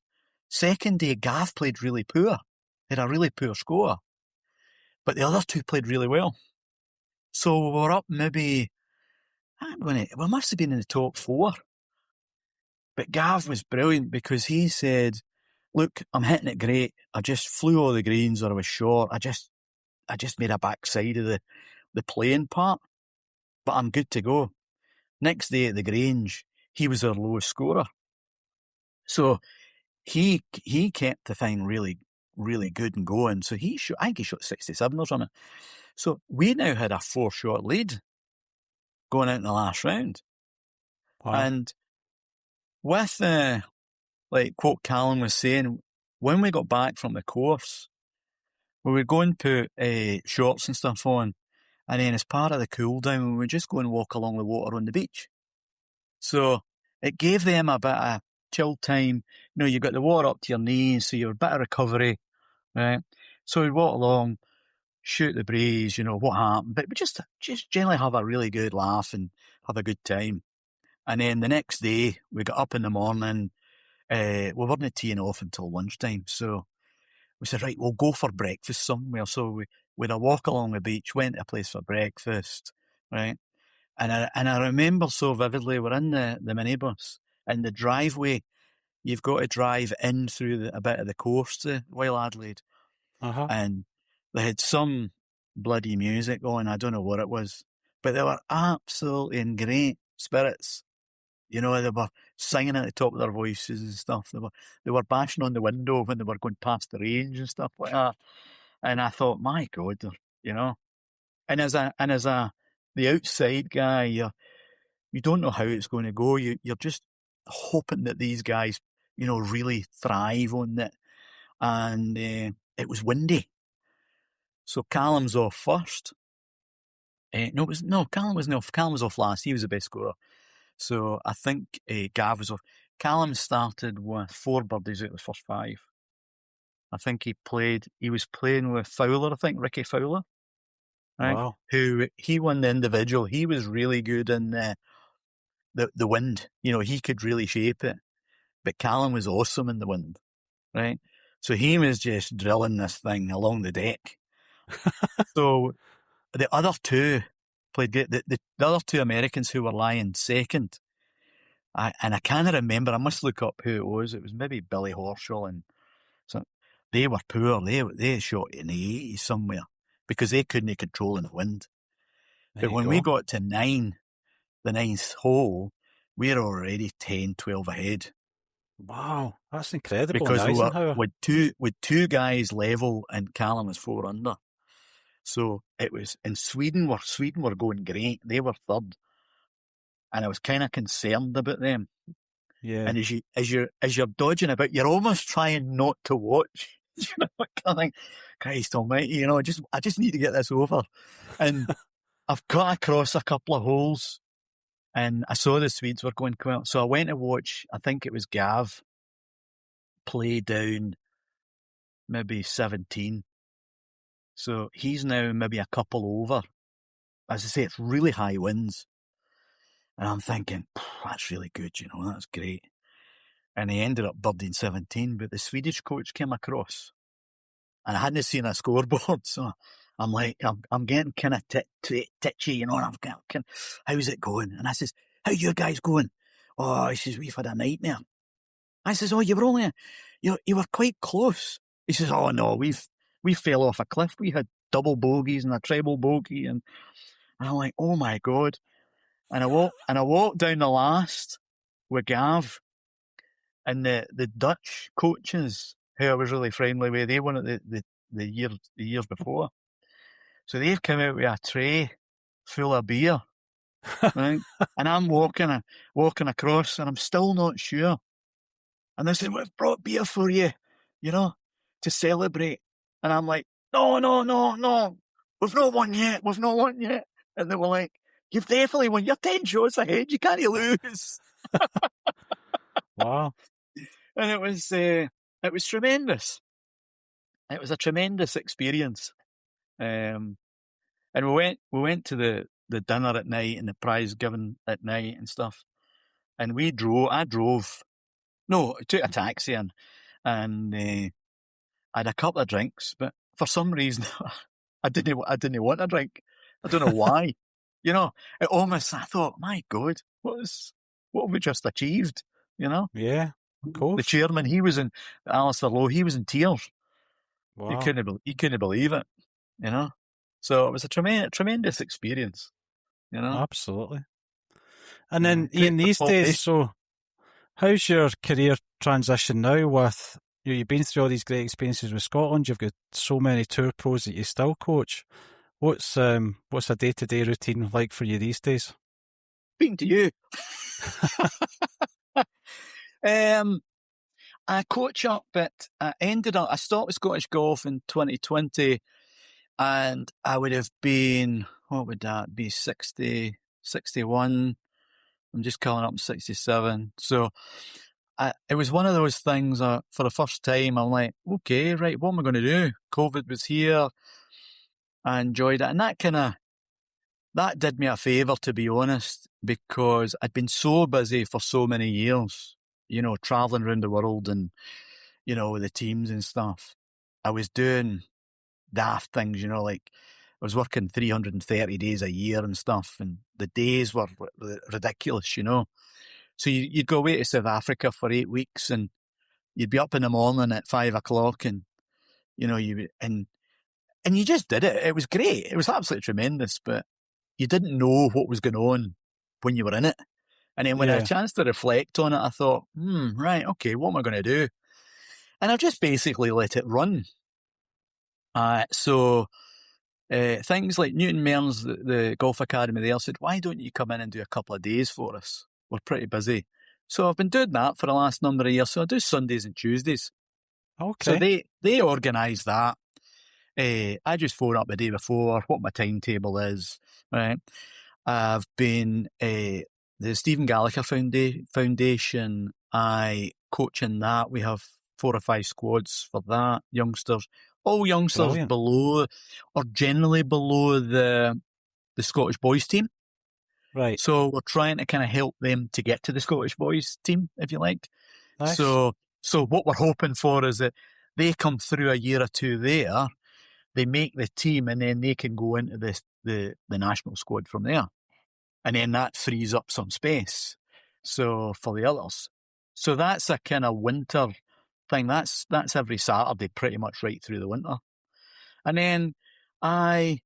Second day, Gav played really poor. He had a really poor score. But the other two played really well. So we were up maybe, we must have been in the top 4. But Gav was brilliant because he said, look, I'm hitting it great. I just flew all the greens, or I was short. I just made a backside of the playing part. But I'm good to go. Next day at the Grange, he was our lowest scorer. So he kept the thing really, really good and going. So I think he shot 67 or something. So we now had a 4-shot lead going out in the last round. Wow. And with like what Callum was saying, when we got back from the course, we would go and put shorts and stuff on, and then as part of the cool down, we would just go and walk along the water on the beach. So it gave them a bit of chill time. You know, you got the water up to your knees, so you're a bit of recovery, right? So we'd walk along, shoot the breeze, you know, what happened, but we just generally have a really good laugh and have a good time. And then the next day, we got up in the morning, we weren't teeing off until lunchtime, so we said, right, we'll go for breakfast somewhere. So we had a walk along the beach, went to a place for breakfast, right? And I remember so vividly, we're in the minibus, and the driveway, you've got to drive in through a bit of the course to Wild Adelaide. Uh-huh. And they had some bloody music on, I don't know what it was, but they were absolutely in great spirits. You know, they were singing at the top of their voices and stuff. They were bashing on the window when they were going past the range and stuff like that. And I thought, my God, you know. And as the outside guy, you don't know how it's going to go. You're just hoping that these guys, you know, really thrive on it. And it was windy. So Callum's off first. Callum wasn't off. Callum was off last. He was the best scorer. So I think Gav was off. Callum started with 4 birdies out of the first 5. I think he was playing with Fowler, I think, Ricky Fowler, right? Wow. Who, he won the individual. He was really good in the wind. He could really shape it. But Callum was awesome in the wind, right? So he was just drilling this thing along the deck. So the other two played great. The other 2 Americans who were lying second, I can't remember. I must look up who it was. It was maybe Billy Horschel, and so they were poor. They shot in the 80s somewhere because they couldn't control the wind. There But you when go. we got to 9, the 9th hole, we were already 10, 12 ahead. Wow, that's incredible. Because we were Eisenhower. with two guys level, and Callum was 4 under. So it was in Sweden were going great. They were 3rd. And I was kind of concerned about them. Yeah. And as you're dodging about, you're almost trying not to watch. I think, Christ almighty, I just need to get this over. And I've got across a couple of holes, and I saw the Swedes were going well. So I went to watch, I think it was Gav, play down maybe 17. So he's now maybe a couple over. As I say, it's really high winds. And I'm thinking, that's really good, that's great. And he ended up birding 17, but the Swedish coach came across, and I hadn't seen a scoreboard, so I'm like, I'm getting kind of titchy, and I'm going, how's it going? And I says, how you guys going? Oh, he says, we've had a nightmare. I says, oh, you were quite close. He says, oh no, we fell off a cliff. We had double bogeys and a treble bogey, and I'm like, oh my God. And I walked down the last with Gav, and the Dutch coaches, who I was really friendly with, they won it the years before. So they've come out with a tray full of beer, right? And I'm walking across, and I'm still not sure. And they said, we've brought beer for you, to celebrate. And I'm like, no. We've not won yet. And they were like, you've definitely won. You're 10 shots ahead. You can't lose. Wow. And it was tremendous. It was a tremendous experience. And we went to the dinner at night and the prize given at night and stuff. And I took a taxi and I had a couple of drinks, but for some reason I didn't want a drink. I don't know why. I thought, my God, what have we just achieved? Yeah, of course. The chairman, Alistair Lowe, he was in tears. Wow. He couldn't believe it, So it was a tremendous experience, Absolutely. And then, Ian, these days, so how's your career transition now with, you've been through all these great experiences with Scotland, you've got so many tour pros that you still coach. What's a day-to-day routine like for you these days? Speaking to you. I coach up, but I started with Scottish Golf in 2020, and I would have been, what would that be, 60, 61. I'm just calling up 67. So it was one of those things for the first time, I'm like, okay, right, what am I going to do? COVID was here. I enjoyed it. And that did me a favour, to be honest, because I'd been so busy for so many years, travelling around the world and, with the teams and stuff. I was doing daft things, like I was working 330 days a year and stuff, and the days were ridiculous, So you'd go away to South Africa for 8 weeks, and you'd be up in the morning at 5 o'clock, and and you just did it. It was great. It was absolutely tremendous, but you didn't know what was going on when you were in it. And then when I had a chance to reflect on it, I thought, right, okay, what am I going to do? And I just basically let it run. So things like Newton Mearns, the golf academy there, said, why don't you come in and do a couple of days for us? We're pretty busy. So I've been doing that for the last number of years. So I do Sundays and Tuesdays. Okay. So they organise that. I just phone up the day before, what my timetable is, right? I've been the Stephen Gallagher Foundation. I coach in that. We have 4 or 5 squads for that. Youngsters, all youngsters Brilliant. below or generally below the Scottish boys team. Right. So we're trying to kind of help them to get to the Scottish boys team, if you like. Nice. So what we're hoping for is that they come through a year or two there, they make the team, and then they can go into the national squad from there. And then that frees up some space so for the others. So that's a kind of winter thing. That's every Saturday pretty much right through the winter. And then I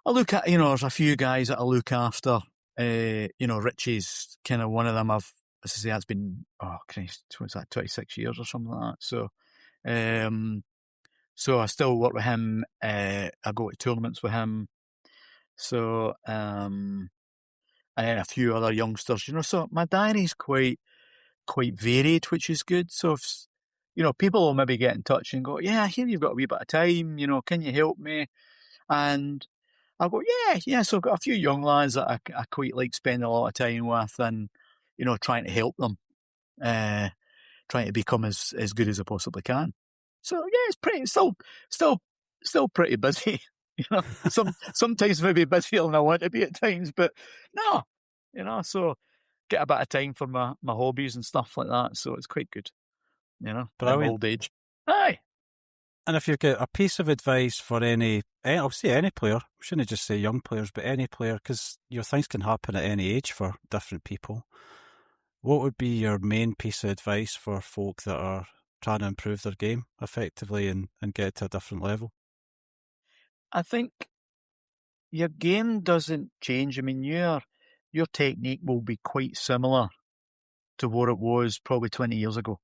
look at, there's a few guys that I look after. Richie's kind of one of them. As I say, that's been, Christ, what's that, 26 years or something like that. So I still work with him. I go to tournaments with him. So, and then a few other youngsters, so my diary's quite varied, which is good. So if, people will maybe get in touch and go, yeah, I hear you've got a wee bit of time, can you help me? And I'll go, yeah. So I've got a few young lads that I quite like spending a lot of time with and, trying to help them, trying to become as good as I possibly can. So yeah, it's pretty, still pretty busy. Sometimes maybe busier than I want to be at times, but no, so get a bit of time for my hobbies and stuff like that. So it's quite good, at my Brilliant. old age. Aye. And if you've got a piece of advice for I'll say any player, we shouldn't just say young players, but any player, because things can happen at any age for different people. What would be your main piece of advice for folk that are trying to improve their game effectively and get to a different level? I think your game doesn't change. I mean, your technique will be quite similar to what it was probably 20 years ago,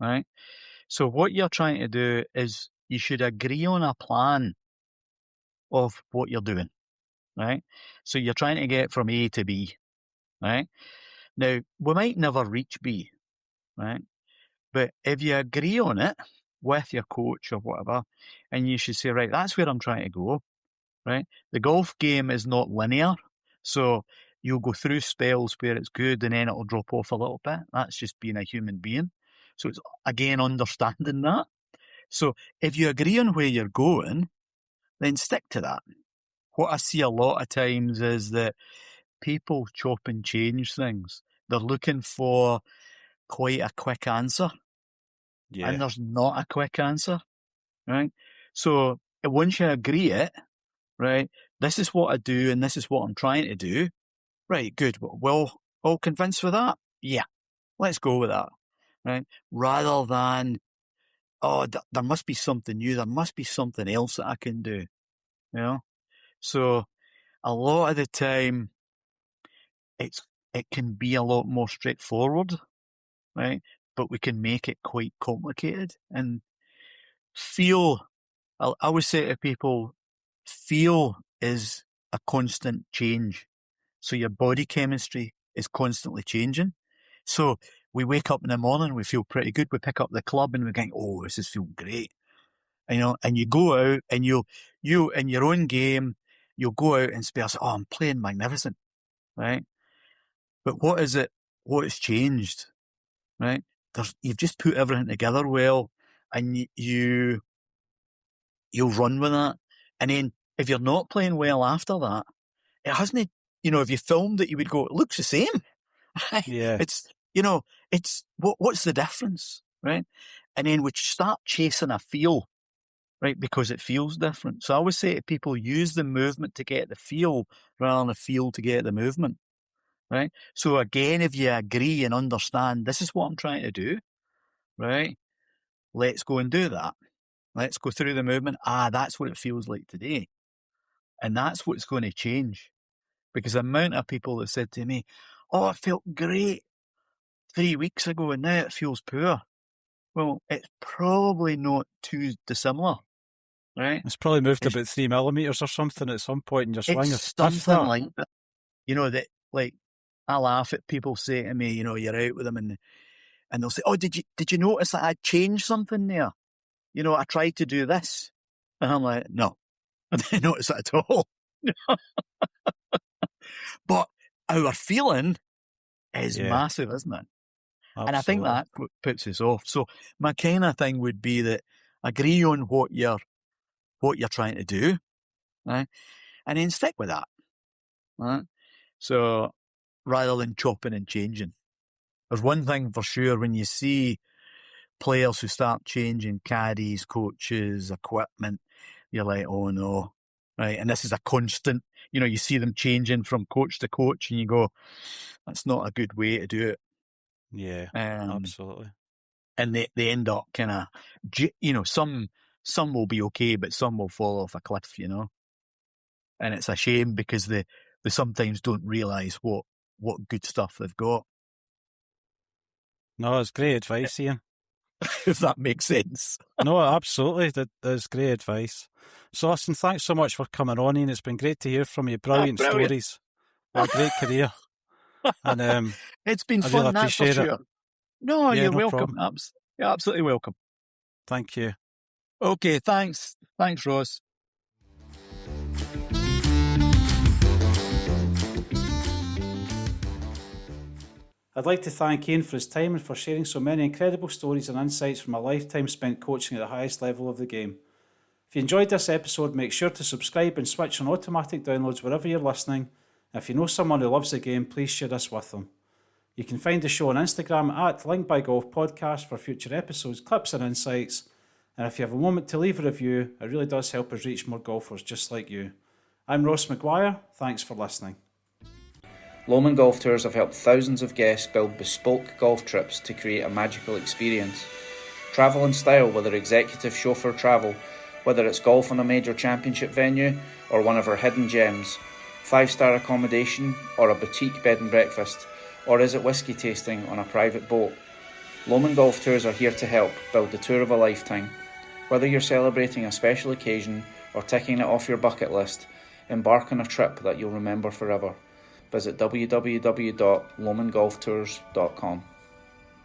right? So what you're trying to do is you should agree on a plan of what you're doing, right? So you're trying to get from A to B, right? Now, we might never reach B, right? But if you agree on it with your coach or whatever, and you should say, right, that's where I'm trying to go, right? The golf game is not linear. So you'll go through spells where it's good and then it'll drop off a little bit. That's just being a human being. So it's, again, understanding that. So if you agree on where you're going, then stick to that. What I see a lot of times is that people chop and change things. They're looking for quite a quick answer. Yeah. And there's not a quick answer, right? So once you agree it, right, this is what I do and this is what I'm trying to do, right, good. Well, all convinced with that? Yeah, let's go with that, right? Rather than, there must be something new, there must be something else that I can do, So a lot of the time, it can be a lot more straightforward, right? But we can make it quite complicated. And feel, I always say to people, feel is a constant change. So your body chemistry is constantly changing. So we wake up in the morning, we feel pretty good. We pick up the club and we're going, oh, this is feeling great. And you go out and you in your own game, you'll go out and say, oh, I'm playing magnificent, right? But what is it? What has changed, right? You've just put everything together well, and you'll run with that. And then if you're not playing well after that, it hasn't. If you filmed it, you would go, it looks the same. Right? Yeah. It's what's the difference, right? And then we start chasing a feel, right? Because it feels different. So I always say to people, use the movement to get the feel rather than the feel to get the movement. Right? So again, if you agree and understand, this is what I'm trying to do, right? Let's go and do that. Let's go through the movement. That's what it feels like today. And that's what's going to change. Because the amount of people that said to me, oh, it felt great 3 weeks ago and now it feels poor. Well, it's probably not too dissimilar, right? It's probably moved about 3 millimeters or something at some point in your swing. It's something like that. That, like, I laugh at people say to me, you're out with them and they'll say, oh, did you notice that I changed something there? I tried to do this. And I'm like, no, I didn't notice it at all. But our feeling is massive, isn't it? Absolutely. And I think that puts us off. So my kind of thing would be that agree on what you're trying to do, right? And then stick with that, right? So rather than chopping and changing. There's one thing for sure, when you see players who start changing caddies, coaches, equipment, you're like, oh no, right? And this is a constant, you see them changing from coach to coach and you go, that's not a good way to do it. Yeah, absolutely. And they end up kind of, some will be okay, but some will fall off a cliff, And it's a shame because they sometimes don't realise what good stuff they've got. No, it's great advice, Ian. If that makes sense. No, absolutely. That's great advice. So listen, thanks so much for coming on, Ian. It's been great to hear from you. Brilliant stories. What a great career. And it's been I fun, really that's for appreciate sure. it. No, Yeah, you're no welcome. problem. You're absolutely welcome. Thank you. Okay, thanks. Thanks, Ross. I'd like to thank Ian for his time and for sharing so many incredible stories and insights from a lifetime spent coaching at the highest level of the game. If you enjoyed this episode, make sure to subscribe and switch on automatic downloads wherever you're listening. And if you know someone who loves the game, please share this with them. You can find the show on Instagram at Link by Golf Podcast for future episodes, clips and insights. And if you have a moment to leave a review, it really does help us reach more golfers just like you. I'm Ross McGuire. Thanks for listening. Lomond Golf Tours have helped thousands of guests build bespoke golf trips to create a magical experience. Travel in style with our executive chauffeur travel, whether it's golf on a major championship venue or one of our hidden gems, 5-star accommodation or a boutique bed and breakfast, or is it whiskey tasting on a private boat? Lomond Golf Tours are here to help build the tour of a lifetime. Whether you're celebrating a special occasion or ticking it off your bucket list, embark on a trip that you'll remember forever. Visit www.lomondgolftours.com.